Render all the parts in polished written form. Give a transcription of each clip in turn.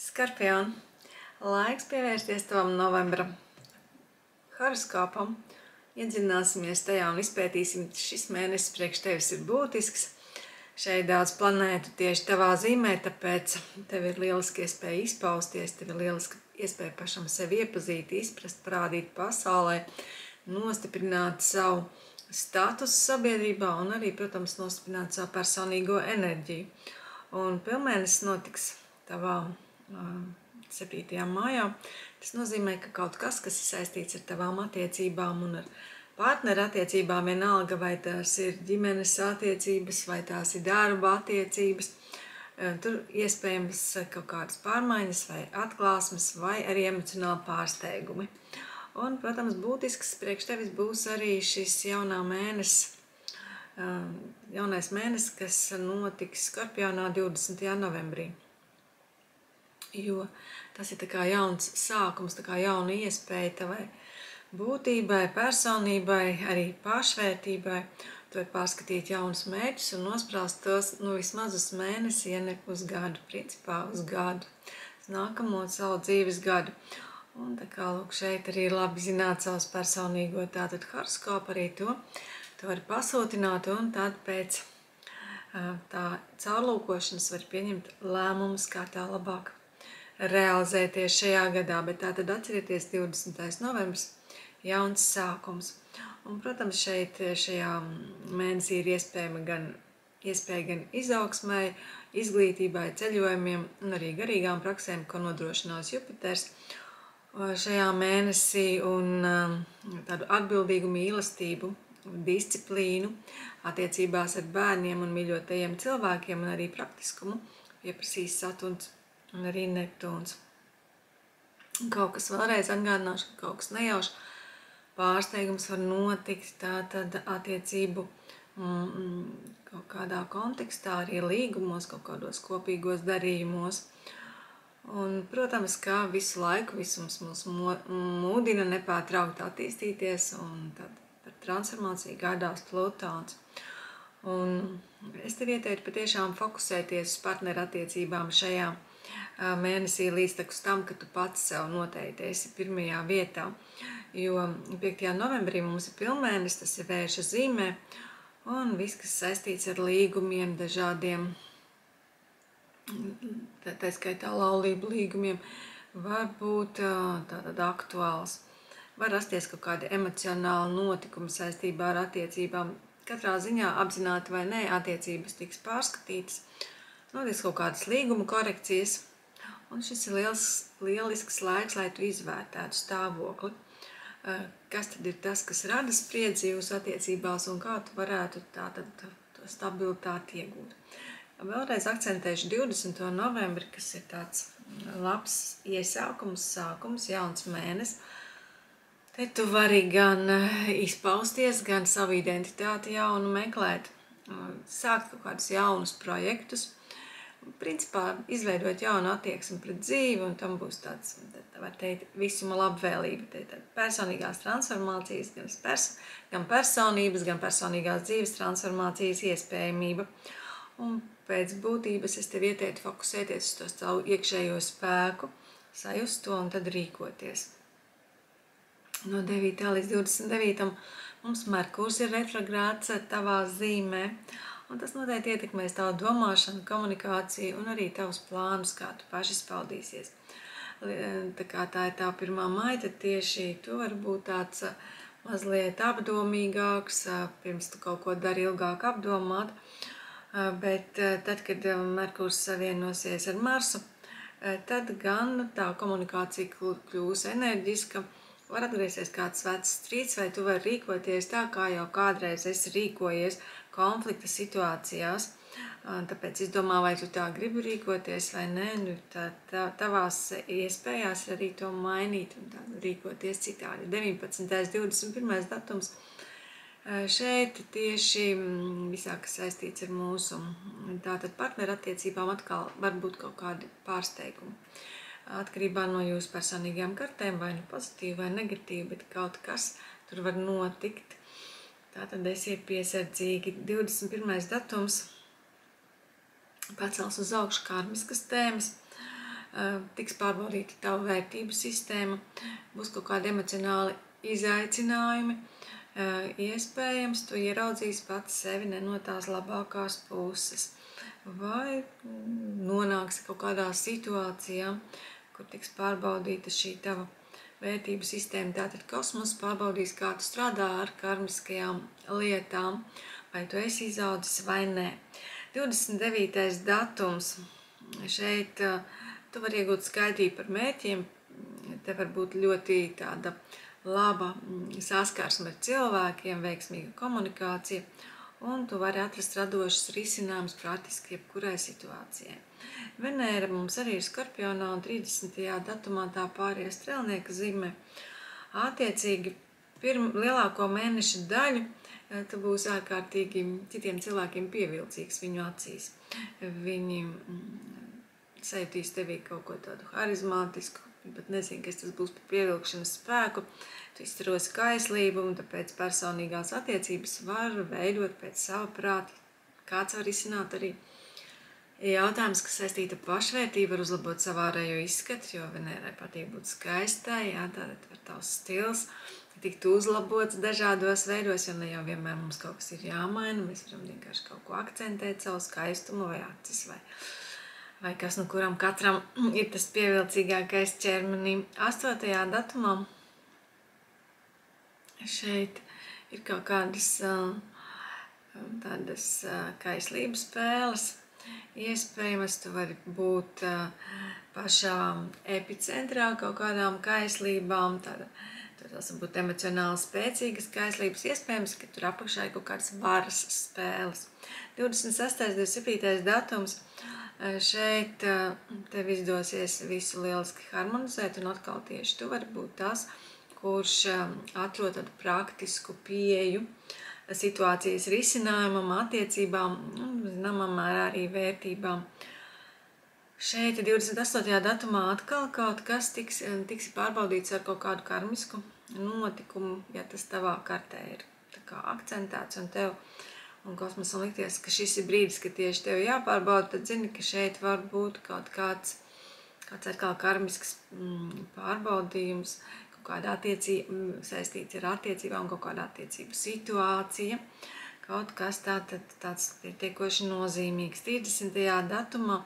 Skorpion, laiks pievērsties tavam novembra horoskopam. Iedzināsimies tajā un izpētīsim, šis mēnesis priekš tevis ir būtisks. Šeit daudz planētu tieši tavā zīmē, tāpēc tev ir lieliski iespēja izpausties, tev ir lieliski iespēja pašam sevi iepazīt, izprast, parādīt pasaulē, nostiprināt savu statusu sabiedrībā un arī, protams, nostiprināt savu personīgo enerģiju. Un pilnmēnesis notiks tavā 7. maijā. Tas nozīmē, ka kaut kas ir saistīts ar tavām attiecībām un ar partneru attiecībām, vienalga, vai tās ir ģimenes attiecības, vai tās ir darba attiecības. Tur iespējams kaut kādas pārmaiņas vai atklāsmes vai arī emocionāli pārsteigumi. Un, protams, būtisks priekš tevis būs arī šis jaunais mēnesis, kas notiks Skorpionā 20. novembrī. Jo tas ir tā kā jauns sākums, tā kā jauna iespēja tavai būtībai, personībai, arī pašvērtībai. Tu vari pārskatīt jaunus mērķus un nospraust tos vismaz uz mēnesi, ja ne uz gadu, principā uz gadu, nākamo savu dzīves gadu. Un tā kā lūk, šeit arī ir labi zināt savus personīgo tātad horoskopu, arī to tu vari pasūtināt un tad pēc tā caurlūkošanas var pieņemt lēmumus, kā tā labāk realizēties šajā gadā, bet tātad atcerieties 20. novembris, jauns sākums. Un, protams, šajā mēnesī ir iespēja gan izaugsmai, izglītībai, ceļojumiem un arī garīgām praksēm, ko nodrošinās Jupiters šajā mēnesī, un tādu atbildīgu mīlestību, disciplīnu attiecībās ar bērniem un mīļotajiem cilvēkiem un arī praktiskumu pieprasīs Saturns un arī Neptūns. Kaut kas vēlreiz atgādināšu, ka kaut kas nejauši pārsteigums var notikt tātad attiecību kaut kādā kontekstā, arī līgumos, kaut kādos kopīgos darījumos. Un, protams, ka visu laiku visums mūs mūdina nepārtraukt attīstīties, un tad par transformāciju gādās Plutons. Un es tev ieteiktu patiešām fokusēties uz partneru attiecībām šajā mēnesī līdz tam, ka tu pats sev noteikti esi pirmajā vietā. Jo 5. novembrī mums ir pilnmēnesis, tas ir Vērša zīmē, un viss, kas saistīts ar līgumiem, dažādiem, tā skaitā laulību līgumiem, var būt tātad aktuāls. Var rasties kaut kādi emocionāli notikumi saistībā ar attiecībām. Katrā ziņā apzināti vai nē, attiecības tiks pārskatītas, notiks kaut kādas līguma korekcijas, un šis ir lielisks laiks, lai tu izvērtētu stāvokli. Kas tad ir tas, kas rada spriedzi jūsu attiecībās, un kā tu varētu tātad to stabilitāti iegūt. Vēlreiz akcentēšu 20. novembri, kas ir tāds labs iesākums, sākums, jauns mēnesis. Te tu vari gan izpausties, gan savu identitāti jaunu meklēt, sākt kaut kādus jaunus projektus, principā izveidot jaunu attieksmi pret dzīvi, un tam būs tāds, var teikt, visuma labvēlība. Te personīgās transformācijas, gan personības, gan personīgās dzīves transformācijas iespējamība. Un pēc būtības es tev ieteiktu fokusēties uz to savu iekšējo spēku, sajust to un tad rīkoties. No 9. līdz 29. mums Merkurs ir retrogrāds tavā zīmē, un tas noteikti ietekmēs tavu domāšanu, komunikāciju un arī tavus plānus, kā tu paši spaldīsies. Tā kā tā ir tā 1. maija, tad tieši tu vari būt tāds mazliet apdomīgāks, pirms tu kaut ko dari ilgāk apdomāt, bet tad, kad Merkurs savienosies ar Marsu, tad gan tā komunikācija kļūs enerģiska, var atgriezties kāds vecs strīds, vai tu vari rīkoties tā, kā jau kādreiz esi rīkojies konflikta situācijās. Tāpēc izdomā, vai tu tā gribi rīkoties vai nē, tavās iespējās arī to mainīt un rīkoties citādi. 19. 21. datums šeit tieši visā, kas saistīts ar mūsu tātad partneru attiecībām, atkal var būt kaut kādi pārsteigumi. Atkarībā no jūsu personīgajām kartēm, vai nu pozitīvi vai negatīvi, bet kaut kas tur var notikt. Tātad esiet piesardzīgi. 21. datums pacels uz augšu karmiskas tēmas, tiks pārbaudīta tava vērtību sistēma, būs kaut kādi emocionāli izaicinājumi. Iespējams, tu ieraudzīsi pats sevi ne no tās labākās puses. Vai nonāksi kaut kādā situācijā, kur tiks pārbaudīta šī tava vērtību sistēma. Tātad kosmos pārbaudīs, kā tu strādā ar karmiskajām lietām, vai tu esi izaudzis vai nē. 29. datums. Šeit tu vari iegūt skaidrību par mērķiem. Te var būt ļoti tāda laba saskarsme ar cilvēkiem, veiksmīga komunikācija, un tu vari atrast radošus risinājumus praktiski jebkurai situācijai. Venēra mums arī ir Skorpionā, un 30. datumā tā pārējā strelnieka zīmē. Attiecīgi, lielāko mēneša daļu tu būsi ārkārtīgi citiem cilvēkiem pievilcīgs viņu acīs. Viņi sajūtīs tevī kaut ko tādu harizmātisku, bet nezinu, kas tas būs par pievilkšanas spēku. Tu izturosi kaislību, un tāpēc personīgās attiecības var veidot pēc sava prāta. Kāds var izsināt arī jautājums, kas saistīta pašvērtību, var uzlabot savu ārējo izskatu, jo Venērai patīk būt skaistai, tātad var tavs stils tikt uzlabots dažādos veidos, jo ne jau vienmēr mums kaut kas ir jāmaina, mēs varam vienkārši kaut ko akcentēt, savu skaistumu vai acis vai kas, no kuram katram ir tas pievilcīgākais ķermenī. 8. datumā šeit ir kaut kādas tādas kaislības spēles. Iespējams, tu vari būt pašā epicentrā kaut kādām kaislībām, tas var būt emocionāli spēcīgas kaislības. Iespējams, ka tur apakšā ir kaut kādas varas spēles. 26. 27. datums. Šeit tev izdosies visu lieliski harmonizēt, un atkal tieši tu vari būt tas, kurš atrod tādu praktisku pieeju situācijas risinājumam, attiecībām un, zināmā mērā, arī vērtībām. Šeit 28. datumā atkal kaut kas tiks pārbaudīts ar kaut kādu karmisku notikumu, ja tas tavā kartē ir tā kā akcentēts un tev un kosmosam likties, ka šis ir brīdis, ka tieši tev jāpārbauda, tad zini, ka šeit var būt kaut kāds atkal karmisks pārbaudījums, kaut kāda attiecība saistīts ar attiecībām, kaut kāda attiecību situācija, kaut kas tāds pietiekoši nozīmīgs. 30. datumā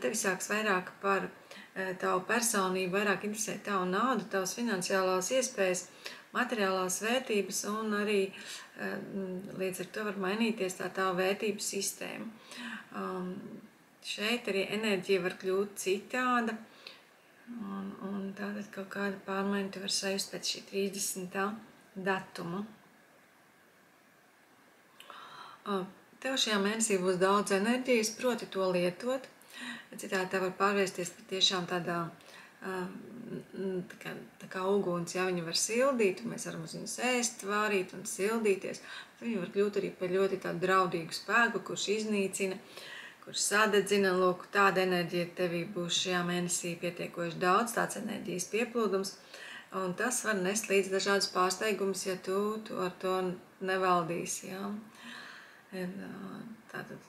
tevi sāks vairāk par tavu personību, vairāk interesē tavu naudu, tavas finansiālās iespējas, materiālās vērtības, un arī līdz ar to var mainīties tā tava vērtību sistēma. Šeit arī enerģija var kļūt citāda, un tātad kaut kāda pārmaiņa tu var sajust pēc šī 30. datuma. Tev šajā mēnesī būs daudz enerģijas, proti to lietot. Citādi tā var pārvērsties patiešām tādā tā kā uguns, ja viņi var sildīt, un mēs varam uz viņus ēst, vārīt un sildīties. Viņi var kļūt arī par ļoti tādu draudīgu spēku, kurš iznīcina, kurš sadedzina. Lūk, tāda enerģija tevī būs šajā mēnesī pietiekoši daudz, tāds enerģijas pieplūdums, un tas var nest līdz dažādas pārsteigumus, ja tu ar to nevaldīsi. Ja? Tātad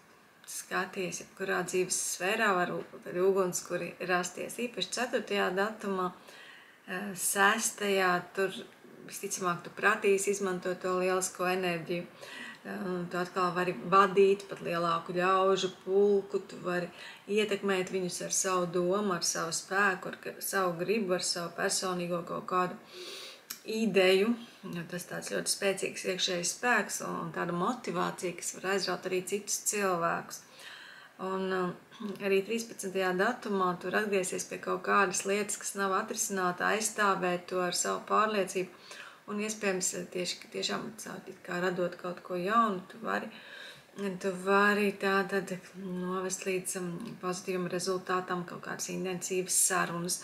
skaties, jebkurā dzīves sfērā var arī uguns, kuri rasties. Īpaši 4. datumā, 6. tur visticamāk tu pratīsi izmantot to lielisko enerģiju. Tu atkal vari vadīt pat lielāku ļaužu pulku, tu vari ietekmēt viņus ar savu domu, ar savu spēku, ar savu gribu, ar savu personīgo kaut kādu ideju. Tas tāds ļoti spēcīgs iekšējs spēks un tāda motivācija, kas var aizraut arī citus cilvēkus. Un arī 13. datumā tur atgriezies pie kaut kādas lietas, kas nav atrisināta, aizstāvēt to ar savu pārliecību. Un iespējams, tiešām kā radot kaut ko jaunu, tu vari tātad novest līdz pozitīvam rezultātam kaut kādas intensīvas sarunas.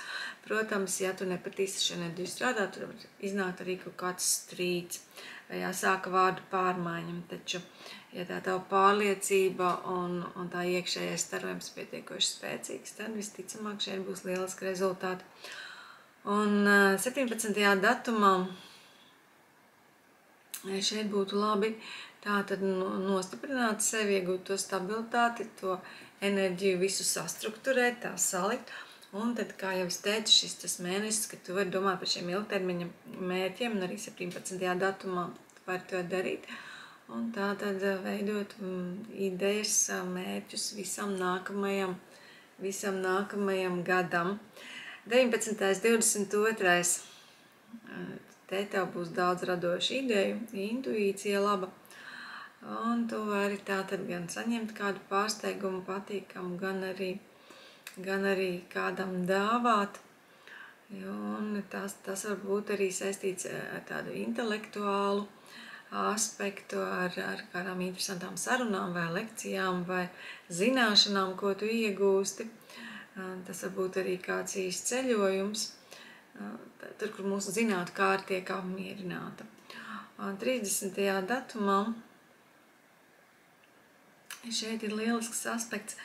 Protams, ja tu nepatīsi šo enerģiju strādāt, tur var iznākt arī kaut kāds strīds vai jāsāka vārdu pārmaiņam. Taču, ja tā tava pārliecība un tā iekšējais starojums pietiekoši spēcīgs, tad visticamāk šeit būs lieliski rezultāti. Un 17. datumā šeit būtu labi tātad nostiprināt sevi, iegūt to stabilitāti, to enerģiju visu sastrukturēt, tā salikt Un tad, kā jau es teicu, šis tas mēnesis, kad tu vari domāt par šiem ilgtermiņa mērķiem, un arī 17. datumā tu vari to darīt. Un tā tad veidot idejas, mērķus visam nākamajam gadam. 19. 22. Te tev būs daudz radošu ideju, intuīcija laba. Un tu vari tātad gan saņemt kādu pārsteigumu patīkamu, gan arī kādam dāvāt. Un tas var būt arī saistīts ar tādu intelektuālu aspektu, ar kādām interesantām sarunām vai lekcijām vai zināšanām, ko tu iegūsti. Tas var būt arī kāds īsts ceļojums, tur, kur mūsu zinātņu kārta tiek apmierināta. 30. datumā šeit ir lielisks aspekts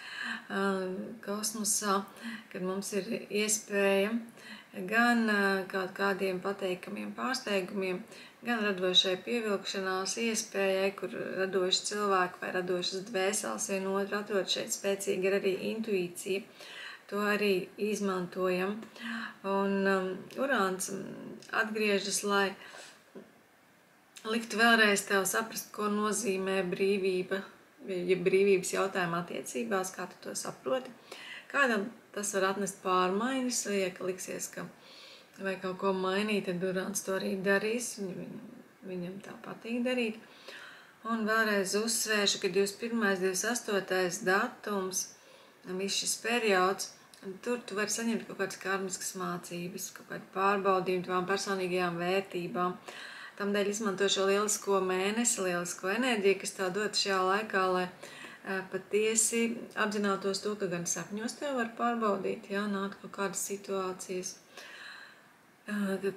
kosmosā, kad mums ir iespēja gan kaut kādiem pateikamiem pārsteigumiem, gan radošai pievilkšanās iespējai, kur radoši cilvēki vai radošas dvēseles vienotru atrod. Šeit spēcīga ir arī intuīcija. To arī izmantojam. Un Urāns atgriežas, lai liktu vēlreiz tev saprast, ko nozīmē brīvība, ja brīvības jautājuma attiecībās, kā tu to saproti. Kādam tas var atnest pārmaiņas, vai ja liksies, ka vai kaut ko mainīt, tad Urāns to arī darīs, viņam tā patīk darīt. Un vēlreiz uzsvēršu, ka 21. 28. datums, viss šis periods, tur tu vari saņemt kaut kādas karmiskas mācības, kaut kādu pārbaudījumu tavām personīgajām vērtībām. Tamdēļ izmanto šo lielisko mēnesi, lielisko enerģiju, kas tev dot šajā laikā, lai patiesi apzinātos to, ka gan sapņos tev var pārbaudīt, nāk kaut kādas situācijas,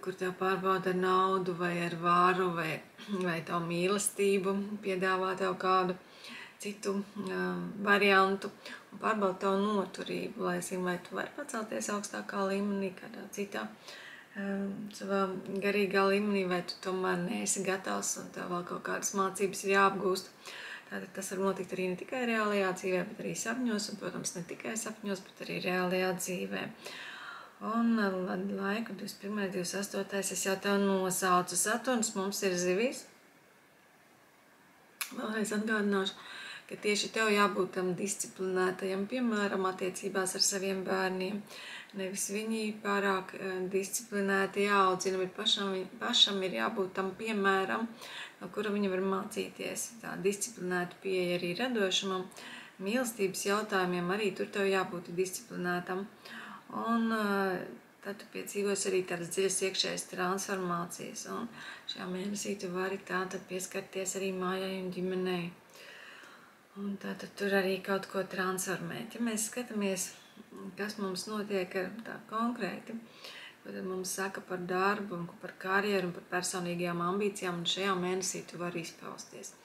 kur tev pārbauda ar naudu vai ar varu vai tavu mīlestību, piedāvā tev kādu citu variantu un pārbauda tavu noturību, lai zinu, vai tu vari pacelties augstākā līmenī, kādā citā savā garīgā līmenī, vai tu tomēr neesi gatavs un tev vēl kaut kādas mācības ir jāapgūst. Tātad tas var notikt arī ne tikai reālajā dzīvē, bet arī sapņos, un, protams, ne tikai sapņos, bet arī reālajā dzīvē. Un laiku 21. 28. es jau tev nosaucu. Saturns mums ir zivīs. Vēlreiz atgādināšu, ka tieši tev jābūt tam disciplinētajam, piemēram, attiecībās ar saviem bērniem. Nevis viņi pārāk disciplinēti jāaudzina, bet pašam ir jābūt tam piemēram, no kura viņi var mācīties. Tā disciplinēta pieeja arī radošumam, mīlestības jautājumiem arī tur tev jābūt disciplinētam. Un tad tu piedzīvos arī tādas dziļas iekšējas transformācijas. Un šajā mēnesī tu vari tātad pieskarties arī mājai un ģimenei. Un tātad tur arī kaut ko transformēt. Ja mēs skatāmies, kas mums notiek tā konkrēti, ko tad mums saka par darbu, un par karjeru un par personīgajām ambīcijām, un šajā mēnesī tu vari izpausties.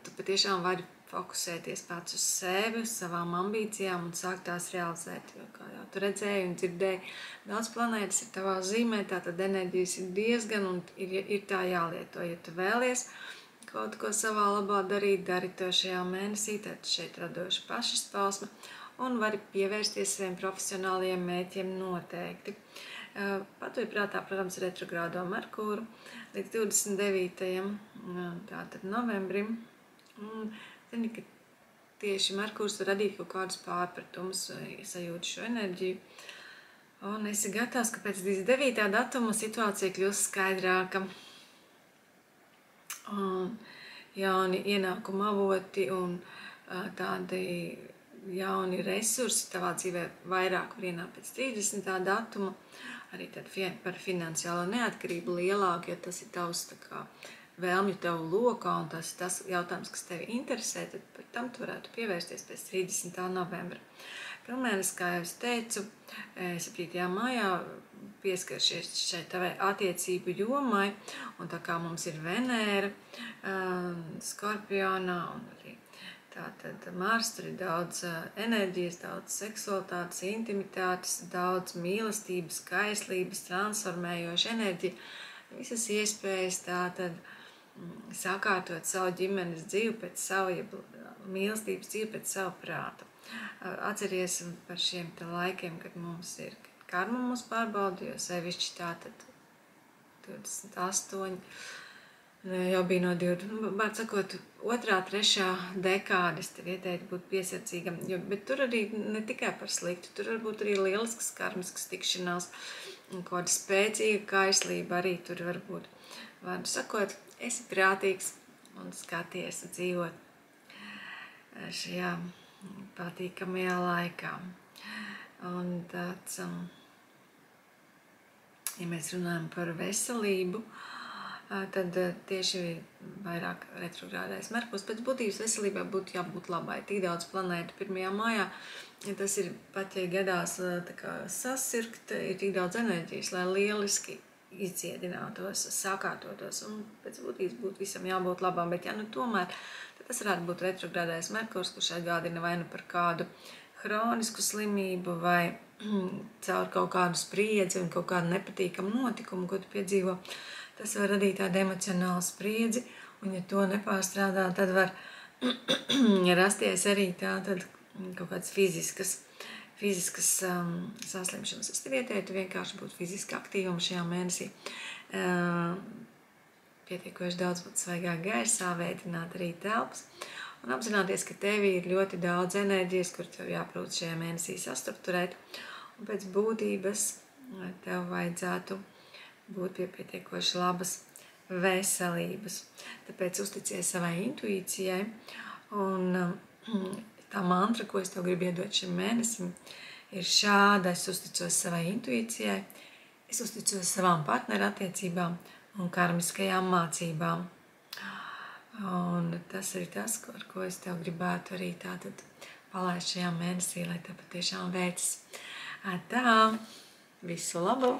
Tu patiešām vari fokusēties pats uz sevi, uz savām ambīcijām un sākt tās realizēt, jo, kā jau tu redzēji un dzirdēji, daudz planētas ir tavā zīmē, tātad enerģijas ir diezgan un ir tā jālieto. Ja tu vēlies kaut ko savā labā darīt, dari to šajā mēnesī, tad šeit radoša pašizpausme un vari pievērsties saviem profesionālajiem mērķiem noteikti. Paturprātā, protams, retrogrādo Merkūru līdz 29. tātad novembrim. Zini, ka tieši Merkūrs var radīt kaut kādus pārpratumus, sajūt šo enerģiju. Un esi gatavs, ka pēc 29. datuma situācija kļūst skaidrāka. Jauni ienākuma avoti un tādi jauni resursi tavā dzīvē vairāk var ienākt pēc 30. datuma, arī tad par finansiālo neatkarību lielāku, ja tas ir tavs tā kā vēlmju tev lokā un tas ir tas jautājums, kas tevi interesē, tad par tam tu varētu pievērsties pēc 30. novembra. Pilnmēnesis, kā jau es teicu, 7. maijā pieskaršies šai tavai attiecību jomai, un tā kā mums ir Venēra, Skorpionā un arī tātad Mars, tur ir daudz enerģijas, daudz seksualitātes, intimitātes, daudz mīlestības, kaislības, transformējoša enerģija, visas iespējas tātad sakārtot savu ģimenes dzīvi pēc savu, mīlestības dzīvi pēc savu prātu. Atceries par šiem te laikiem, kad mums ir karma mūs pārbauda, jo sevišķi tātad 28, jau bija no 20, var sakot, 2., 3. dekādes tev ieteikti būt piesardzīgam, bet tur arī ne tikai par sliktu, tur varbūt arī lielisks karmisks tikšanās, un kāda spēcīga kaislība arī tur var būt. Vārdu sakot, esi prātīgs un skaties dzīvot šajā patīkamajā laikā. Un tāds, ja mēs runājam par veselību, tad tieši vairāk retrogrādais Merkurs. Pēc būtības veselībā būtu jābūt labai. Tik daudz planētu 1. maijā, ja tas ir pat, ja gadās tā kā sasirgt, ir tik daudz enerģijas, lai lieliski izdziedinātos, sakārtotos, un pēc būtības būtu visam jābūt labām, bet ja nu tomēr, tad tas varētu būt retrogrādais Merkurs, kurš atgādina vai nu par kādu hronisku slimību vai caur kaut kādu spriedzi un kaut kādu nepatīkamu notikumu, ko tu piedzīvo. Tas var radīt tādu emocionālu spriedzi, un ja to nepārstrādā, tad var rasties arī tātad kaut kādas fiziskas saslimšanas. Es tev ieteiktu vienkārši būt fiziski aktīvam šajā mēnesī. Pietiekoši daudz būt svaigā gaisā, vētināt arī telpas un apzināties, ka tevī ir ļoti daudz enerģijas, kur tev jāprūt šajā mēnesī sastrukturēt. Un pēc būtības tev vajadzētu būt pie pietiekoši labas veselības. Tāpēc uzticies savai intuīcijai un tā mantra, ko es tev gribu iedot šim mēnesim, ir šāda: es uzticos savai intuīcijai, es uzticos savām partnerattiecībām un karmiskajām mācībām. Un tas ir tas, ar ko es tev gribētu arī tātad palaist šajā mēnesī, lai tev patiešām veicas. Tā, visu labu!